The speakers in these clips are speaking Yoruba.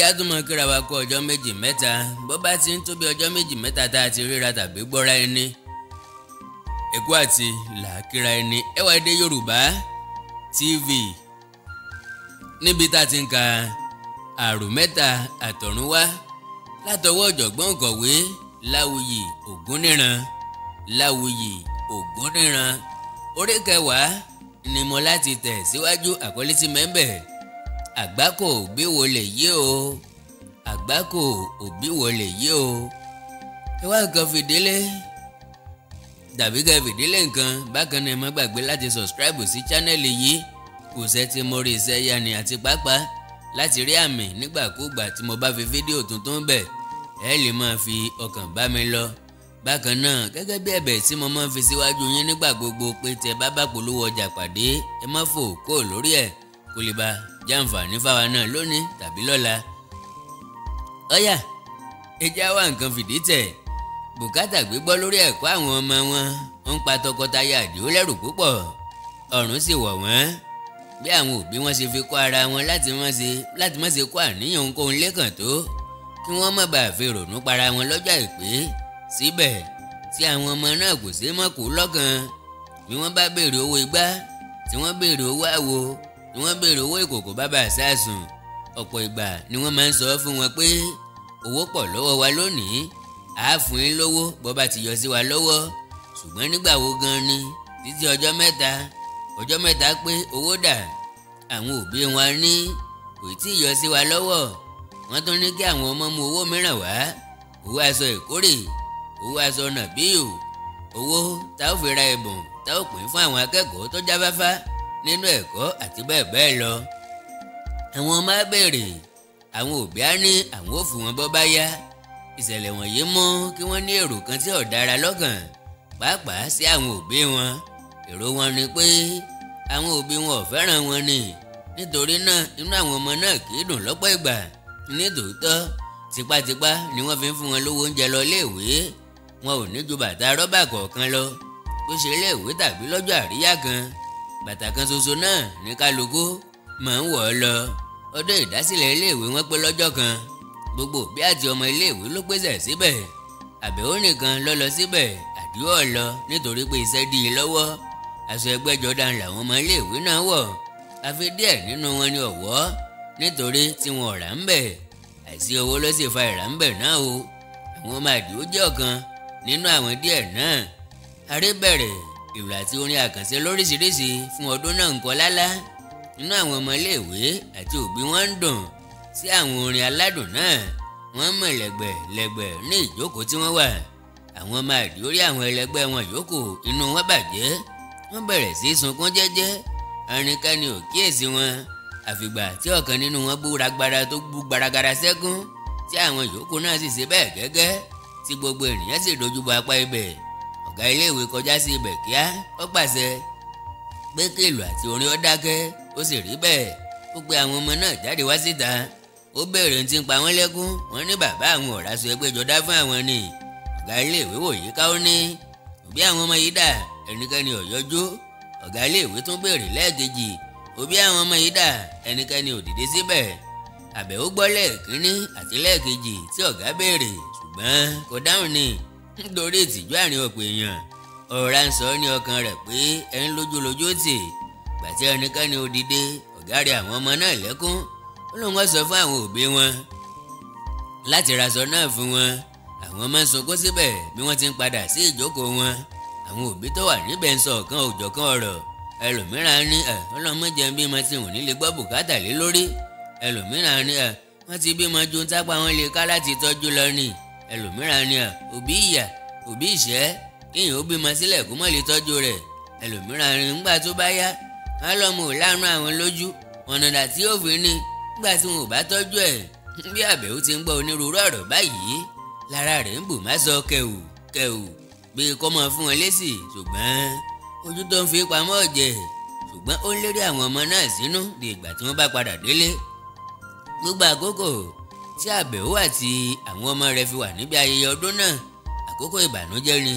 ẹjẹ́ á tún mọ kíra wa kú ọjọ́ méjì mẹ́ta bó bá ti ń tó bí ọjọ́ méjì mẹ́ta tá a ti ríra tàbí gbọ́ra ẹni èkó àti làákìra ẹni Ẹwà Èdè Yorùbá TV níbi tá a ti ń ka àrò mẹ́ta àtọ̀runwá látọwọ́ ọ̀jọ̀gbọ́n òǹkọ̀wé Láwuyì Ògúnníran orí kẹwàá ni mo láti tẹ̀ síwájú àkọlé tí mẹ́ńbẹ̀ àgbákò òbí wo lè yí o àgbákò òbí wo lè yí o ẹ wá nǹkan fìdílé dàbí ká fìdílé nǹkan bákan náà ẹ má gbàgbé láti subscribe sí channel yìí kò sẹ́ tí mo rí iṣẹ́ yanni àti pápá láti rí àmì nígbàkúgbà tí mo bá fi fídíò tuntun bẹ̀ ẹ lè máa fi ọkàn bá mi lọ bákan náà gẹ́gẹ́ bí ẹ̀bẹ̀ tí mo máa ń fi síwájú yín nígbà gbogbo pé tẹ́ bá bá polówó ọjà pàdé ẹ má fò kó lórí ẹ̀ kó lè bá jàǹfààní fáwa náà lónìí tàbí lọ́la. ọ̀yà ẹjẹ́ wá nǹkan fìdí tẹ̀ bùkátà gbígbọ́ lórí ẹ̀kọ́ àwọn ọmọ wọn ń pa tọkọtaya Àdìó lẹ́rù púpọ̀ ọ̀run sì wọ̀ wọ́n bí àwọn òbí wọn ṣe fi kọ́ ara wọn láti má ṣe kó àníyàn ohunkóhun lẹ́kàn tó kí wọ́n má bàa fi rònú para wọn lọ́jọ́ àìpé síbẹ̀ tí àwọn ọmọ náà kò ṣe mọ́ kó lọ́kàn bí wọ́n bá béèrè owó igbá tí wọ́n béèrè owó àwo tí wọ́n béèrè owó ìkòkò bàbá àsásùn ọ̀pọ̀ ìgbà ni wọ́n máa ń sọ fún wọn pé owó pọ̀ lọ́wọ́ wa lónìí àá fún yín lówó bó bá ti yọ sí wa lọ́wọ́ ṣùgbọ́n nígbà wo gan ni títí ọjọ́ mẹ́ta pé owó dà àwọn òbí wọn ní kò tí ì yọ sí wa lọ́wọ́ wọ́n tún ní kí àwọn ọmọ mú owó mìíràn wá owó aṣọ ìkórè owó aṣọ nàbíyù owó tá ó fi ra ẹ̀bùn tá ó pín fún àwọn akẹ́kọ̀ọ́ tó jáfáfá nínú ẹ̀kọ́ àti bẹ́ẹ̀ bẹ́ẹ̀ lọ. àwọn ọmọ á béèrè àwọn òbí á ní àwọn ò fún wọn bọ́ bá yá ìṣẹ̀lẹ̀ wọ̀nyí mú kí wọ́n ní èrò kan tí ò dára lọ́kàn pàápàá sí àwọn òbí wọn èrò wọn ni pé àwọn òbí wọn ò fẹ́ràn wọn ni nítorí náà inú àwọn ọmọ náà kì í dùn lọ́pọ̀ ìgbà nítòótọ́ tipátipá ni wọ́n fi ń fún wọn lówó oúnjẹ lọ iléèwé wọn ò ní ju bàtà rọ́bà kọ̀ọ̀kan lọ bó ṣe iléèwé tàbí lọ́jọ́ àríyá kan bàtà kan ṣoṣo náà ní kálukú máa ń wọ̀ ọ́ lọ ọdún ìdásílẹ̀ iléèwé wọn pé lọ́jọ́ kan gbogbo òbí àti ọmọ iléèwé ló pèsè síbẹ̀ Àbẹ̀wò nìkan ló lọ síbẹ̀ Àdìó ò lọ nítorí pé iṣẹ́ dí i lọ́wọ́ aṣọ ẹgbẹ́jọdá làwọn ọmọ iléèwé náà wọ̀ àfi díẹ̀ nínú wọn ni ọ̀wọ́ nítorí tí wọn ò rà ń bẹ̀ àìsí owó ló sì fa ìrà ń bẹ̀ náà o àwọn ọmọ Àdìó jẹ́ ọ̀kan nínú àwọn díẹ̀ náà aré bẹ̀rẹ̀ ìrù àti orin àkànṣe lóríṣiríṣi fún ọdún náà ń kọ lálá nínú àwọn ọmọ iléèwé àti òbí wọn ń dùn sí àwọn orin aládùn náà wọ́n mọ̀ lẹ́gbẹ̀lẹ́gbẹ̀ ní ìjókòó tí wọ́n wà àwọn ọmọ Àdìó rí àwọn ẹlẹgbẹ́ wọn yòókù inú wọn bàjẹ́ wọ́n bẹ̀rẹ̀ sí sunkún jẹ́jẹ́ arìnkáni ò kíyèsí wọn àfìgbà tí ọ̀kan nínú wọn bú gbaragara sẹ́kún tí àwọn yòókù náà sì ṣe bẹ́ẹ̀ gẹ́gẹ́ tí gbogbo ènìyàn sì dojúbọ apá ibẹ̀ ọ̀gá iléèwé kọjá sí ibẹ̀ kíá ó pàṣẹ pé kí ìlù àti orin ó dákẹ́ ó sì rí bẹ́ẹ̀ ó pe àwọn ọmọ náà jáde wá síta ó béèrè tí ń pa wọ́n lẹ́kún wọ́n ní bàbá àwọn ọ̀rá so ẹgbẹ́jọdá fún àwọn ni ọ̀gá iléèwé wòye ká ó ní òbí àwọn ọmọ yìí dà ẹnikẹ́ni ò yọjú ọ̀gá iléèwé tún béèrè lẹ́ẹ̀kejì òbí àwọn ọmọ yìí dà ẹnikẹ́ni ò dìde síbẹ̀ Àbẹ̀wò gbọ́ lẹ́ẹ̀kínní àti lẹ́ẹ̀kejì tí ọ̀gá béèrè ṣùgbọ́n kò dáhùn ni nítorí ìtìjú àárín ọ̀pọ̀ èèyàn ọ̀rá ń sọ ní ọkàn rẹ̀ pé ẹni lójú tì gbàtí ẹnikẹ́ni ò dìde ọ̀gá rẹ̀ àwọn ọmọ náà lẹ́kún ó lóun wá sọ fún àwọn òbí wọn láti raṣọ náà fún wọn àwọn ọmọ ń sunkún síbẹ̀ bí wọ́n ti ń padà sí ìjókòó wọn àwọn òbí tó wà níbẹ̀ ń sọ ọ̀kan òjọ̀kan ọ̀rọ̀ ẹlòmíràn ní ọlọ́mọdé ń bímọ tí òun ní lè gbọ́ bùkátà lé lórí ẹlòmíràn ní wọ́n ti bímọ ju tápá wọn lè ká láti tọ́jú lọ ni ẹlòmíràn ní òbí ìyà òbí ìṣẹ́ kíyàn ó bímọ sílẹ̀ kó mọ̀ lè tọ́jú rẹ̀ ẹlòmíràn ní ńgbà tó bá yá wọn lọ́mọ ò láàánú àwọn lójú ọ̀nà dà tí ó fi ní nígbà tí wọn ò bá tọ́jú ẹ̀ bí Àbẹ̀wò ti ń gbọ́ onírúurú ọ̀rọ̀ báyìí lára rẹ̀ ń bù má sọ kẹ̀wù bí kò mọ̀ fún wọn lésì ṣùgbọ́n ojú tó ń fi pamọ́ ọ̀jẹ̀ ṣùgbọ́n ó ń lérí àwọn ọmọ náà sínú di ìgbà tí wọ́n bá padà délé gbogbo àkókò tí Àbẹ̀wò àti àwọn ọmọ rẹ̀ fi wà níbi ayẹyẹ ọdún náà àkókò ìbànújẹ́ ni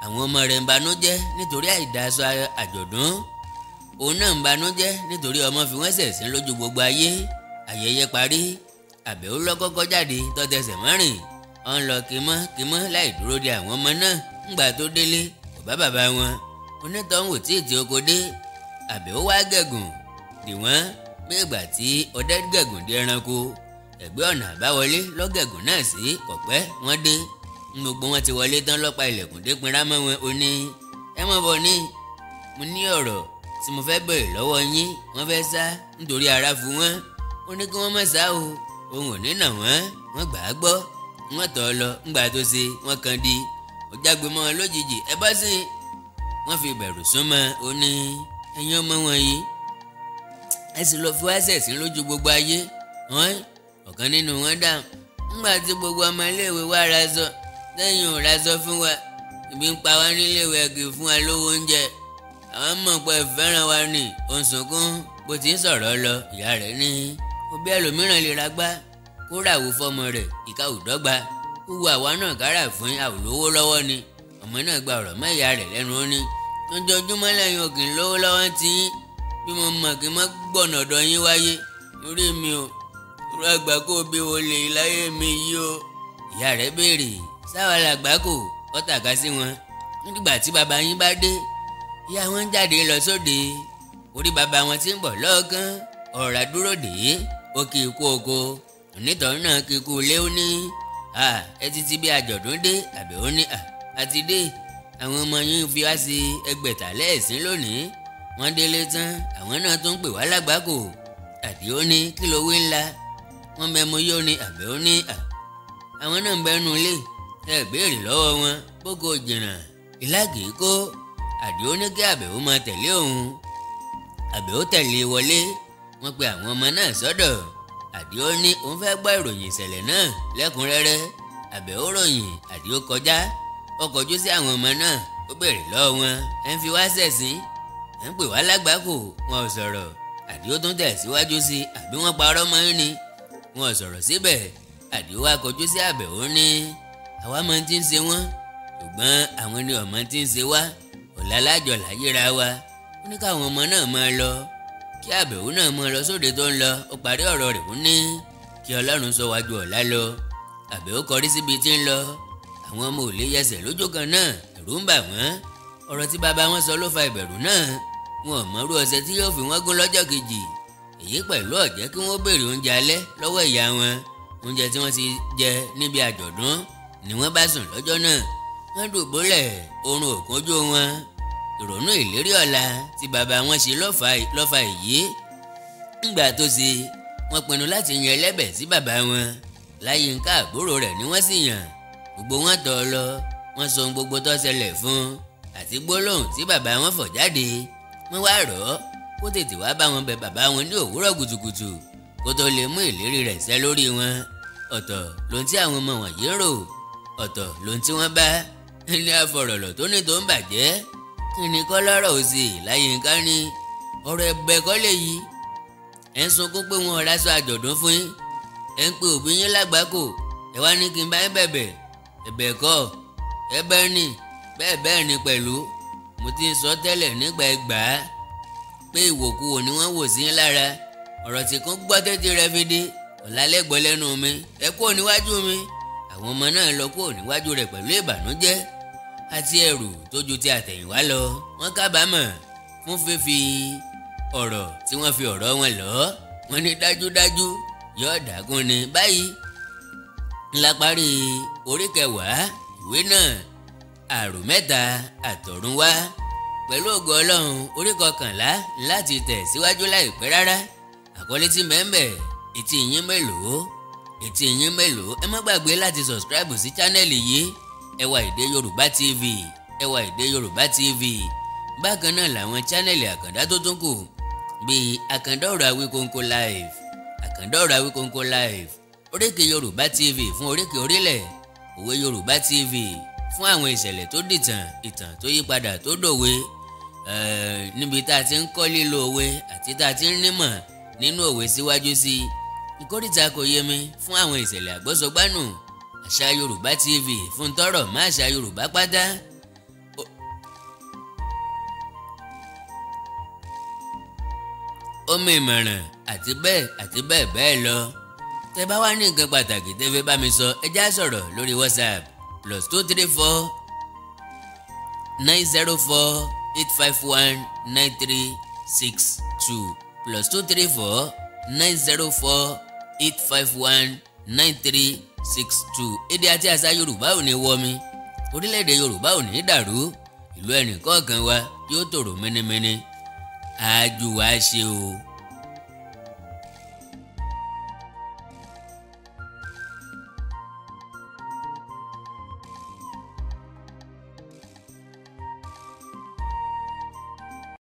àwọn ọmọ rẹ̀ ń banújẹ́ nítorí àìdáṣọ àjọ̀dún òun náà ń banújẹ́ nítorí ọmọ fi wọ́n ṣẹ̀sín lójú gbogbo ayé ayẹyẹ parí Àbẹ̀ó ló kọ́kọ́ jáde tó tẹsẹ̀ mọ́rìn ó ń lọ kímọ́ láì dúró de àwọn ọmọ náà. Ńgbà tó délé kò bá bàbá wọn, onítọ̀hún ò tí ì tí oko dé. Àbẹ̀ó wá gẹ̀gùn dì wọ́n bí ìgbà tí ọdẹ gẹ̀gùn dé ẹranko. Ẹ̀gbẹ́ ọ̀nà àbáwọlé lọ́gẹ̀gùn náà sí kọ̀pẹ́ wọ́n dé. Gbogbo wọn ti wọlé tán lọ́pa ilẹ̀kùn dé pinra mọ́ wọn. Ó ní ẹ mọ̀ bọ̀ ní mo ní ọ̀rọ̀ tí mo fẹ́ bẹ̀rẹ̀ lọ́wọ́ yín. Wọ́n fẹ́ sá nítorí ara fún wọn. Ó ní kí wọ́n má sá o, òun ò ní nà wọ́n. Wọ́n gbà á gbọ́, wọ́n tọ̀ ọ́ lọ. Ńgbà tó ṣe wọ́n kan di ó jágbe mọ́ wọn lójijì. Ẹ bọ́ sí i. Wọ́n fi bẹ̀rù súnmọ́. Ó ní ẹ̀yin ọmọ wọn yìí ẹ sì lọ fi wá ṣẹ̀sín lójú gbogbo ayé. Ọ̀kan nínú wọn dáhùn, ńgbà tí gbogbo ọmọ iléèwé wa raṣọ lẹ́yìn ò raṣọ fún wa, ibi ń pa wá níléèwé ẹ̀gì fún wa lówó oúnjẹ. Àwọn mọ̀ pé fẹ́ràn wa ni. Ó ń sunkún bó ti ń sọ̀rọ̀ lọ. Ìyá rẹ̀ ní òbí ẹlòmíràn lè ra gbá kó ràwọ̀ fọmọ rẹ̀, ìka ò dọ́gba. Ó wu àwa náà kára fún àwòlówó lọ́wọ́ ni. Ọmọ náà gba ọ̀rọ̀ mọ́ ìyá rẹ̀ lẹ́nu. Ó ní ojoojúmọ́ lẹ́yìn òkè lówó lọ́wọ́ tí yín bí mo mọ̀ kí n má gbọ̀nà ọ̀dọ̀ yín wáyé orí mi ò rú àgbà kó bí wo lè láyé mi yìí o. Ìyá rẹ̀ béèrè sáwa làgbà kò ó tàka sí wọn. Nígbà tí bàbá yín bá dé, ìyá wọn jáde lọ sóde. Orí bàbá wọn ti ń bọ̀ lọ́ọ̀kan ọ̀rá dúró dé. Ó kí ikú oko, onítọ̀hún náà kí ikú ilé. Ó ní ẹ ti ti bí àjọ̀dún dé. Àbẹ̀ó ní àti dé. Àwọn ọmọ yín fi wá sí ẹgbẹ̀ta lẹ́ẹ̀sìn lónìí. Wọ́n délé tán àwọn náà tún pè wá lágbàkò. Àdìó ní kí ló wí ńlá. Wọ́n mẹ́mu yóò ní. Àbẹ̀ó ní àwọn náà ń bẹnu ilé ẹ béèrè lọ́wọ́ wọn bókò jìnnà ìlà kìí kó. Àdìó ní kí Àbẹ̀ó máa tẹ̀lé òun. Àbẹ̀ó tẹ̀lé wọlé. Wọ́n pe àwọn ọmọ náà sọ́dọ̀. Àdìó ní òun fẹ́ gbọ́ ìròyìn ìṣẹ̀lẹ̀ náà lẹ́kùnrẹ́rẹ́. Àbẹ̀ó ròyìn. Àdìó kọjá ó kọjú sí àwọn ọmọ náà. Ó béèrè lọ́wọ́ wọn ẹ ń fi wá ṣẹ̀sín, ẹ ń pè wá lágbàkò. Wọn ò sọ̀rọ̀. Àdìó tún tẹ̀síwájú sí àbí wọ́n parọ́ mọ́ ní. Wọn ò sọ̀rọ̀ síbẹ̀. Àdìó wá kọjú sí Àbẹ̀ó ní àwa mọ̀ tí ń ṣe wọ́n ṣùgbọ́n àwọn ni ọmọ tí ń ṣe wá. Ọ̀la lájọ láyéra wa. Ó ní káwọn ọmọ náà máa lọ kí Àbẹ̀ó náà máa lọ sóde tó ń lọ. Ó parí ọ̀rọ̀ rẹ̀. Ó ní kí Ọlọ́run sọ wájú ọ̀la lọ. Àbẹ̀ó kọrí síbi tí ń lọ. Àwọn ọmọ ò lè yẹsẹ̀ lójú kan náà. Ẹ̀rù ń bà wọ́n. Ọ̀rọ̀ tí bàbá wọn sọ ló fa ìbẹ̀rù náà. Wọn ò mọrú ọṣẹ tí yóò fi wọ́n gún lọ́jọ́ kejì. Èyí pẹ̀lú ọ̀jẹ́ kí wọ́n béèrè oúnjẹ alẹ́ lọ́wọ́ ìyá wọn. Oúnjẹ tí wọ́n ti jẹ níbi àjọ̀dún ni wọ́n bá sùn lọ́jọ́ náà. Wọ́n dùbúlẹ̀ oorun ò kúnjú wọn. Ìrònú ìlérí ọ̀la tí bàbá wọn ṣe lọ́fà èyí. Ńgbà tó ṣe wọ́n pinnu láti yan ẹlẹ́bẹ̀ sí bàbá wọn. Láyínká àbúrò rẹ̀ ni wọ́n sì yàn. Gbogbo wọn tọ̀ ọ́ lọ. Wọ́n sọ ohun gbogbo tó ṣẹlẹ̀ fún un àti gbólóhùn tí bàbá wọn fọ̀ jáde. Wọ́n wá rọ̀ ọ́ kó tètè wá bá wọn bẹ bàbá wọn ní òwúrọ̀ kùtùkùtù kó tó lè mú ìlérí rẹ̀ ṣẹ lórí wọn. Ọ̀tọ̀ lohun tí àwọn ọmọ wọ̀nyí ń rò, ọ̀tọ̀ lohun tí wọ́n bá. Ẹni àfọ̀rọ̀lọ̀ tó ní tó ń bàjẹ́. Kí ni kọ́ lọ́rọ̀ òsì? Láyínká ní ọ̀rọ̀ ẹ̀bẹ̀ kọ́ lè yí. Ẹ ń sunkún pé wọn ọ̀rá sọ àjọ̀dún fún yín. Ẹ ń pe òbí yín lágbàkò. Ẹ wá ní kí n bá yín bẹ̀bẹ̀. Ẹ̀bẹ̀ kọ́ ẹ̀bẹ̀ ni bẹ́ẹ̀ ni pẹ̀lú. Mo ti ń sọ tẹ́lẹ̀ nígbà ẹgbàá pé ìwòkuwò ni wọ́n wò sí yín lára. Ọ̀rọ̀ tí kún gbọ́ tẹ́tí rẹ fi dé. Ọ̀làlẹ́gbọ́ lẹ́nu mi. Ẹ kúrò níwájú mi. Àwọn ọmọ náà lọ kúrò níwájú rẹ̀ pẹ̀lú ìbànújẹ́ àti ẹ̀rù tó ju ti àtẹ̀yìnwá lọ. Wọ́n kábàámọ̀ fún fífi ọ̀rọ̀ tí wọ́n fi ọ̀rọ̀ wọn lọ̀. Wọ́n ní dájúdájú yóò dàgún ni. Báyìí ńlá parí orí 10 ìwé náà Àròmẹ́ta Àtọ̀runwá. Pẹ̀lú ògo Ọlọ́run orí 11 láti tẹ̀ síwájú láìpẹ́ rárá. Àkọlé tí mẹ́ńbẹ̀ etí yín mélòó. Ẹ má gbàgbé láti subscribe sí chánẹ́ẹ̀lì yìí Ẹwà Èdè Yorùbá TV. Ẹwà Èdè Yorùbá TV. Bákan náà làwọn chánẹ́ẹ̀lì àkàndá tó tún kù bíi Àkàndá Ọ̀rọ̀ Awíkonko Live, Àkàndá Ọ̀rọ̀ Awíkonko Live, Oríkì Yorùbá TV fún oríkì orílẹ̀, Òwe Yorùbá TV fún àwọn ìṣẹ̀lẹ̀ tó dìtàn, ìtàn tó yípadà tó dòwe. Níbi tá a ti ń kọ́ lílo òwe àti tá a ti ń nímọ̀ nínú òwe síwájú sí i. Ìkórìtà kò yé mi fún àwọn ìṣẹ̀lẹ̀ àgbọ́sọgbánù. Àṣà Yorùbá TV fún tọ́rọ̀ má àṣà Yorùbá pátá. Omi ìmọ̀ràn àti bẹ́ẹ̀ bẹ́ẹ̀ lọ. tẹ́ bá wá ní nǹkan pàtàkì tẹ́ fẹ́ bá mi sọ ẹ já sọ̀rọ̀ lórí WhatsApp +234 904 851 9362 +234 904 851 9362. Èdè àti àṣà Yorùbá ò ní wọmi, orílẹ̀-èdè Yorùbá ò ní dàrú, ìlú ẹnì kọ̀ọ̀kan wa yóò tòrò mẹ́nẹ́mẹ́nẹ́. Àjò wa ṣe o.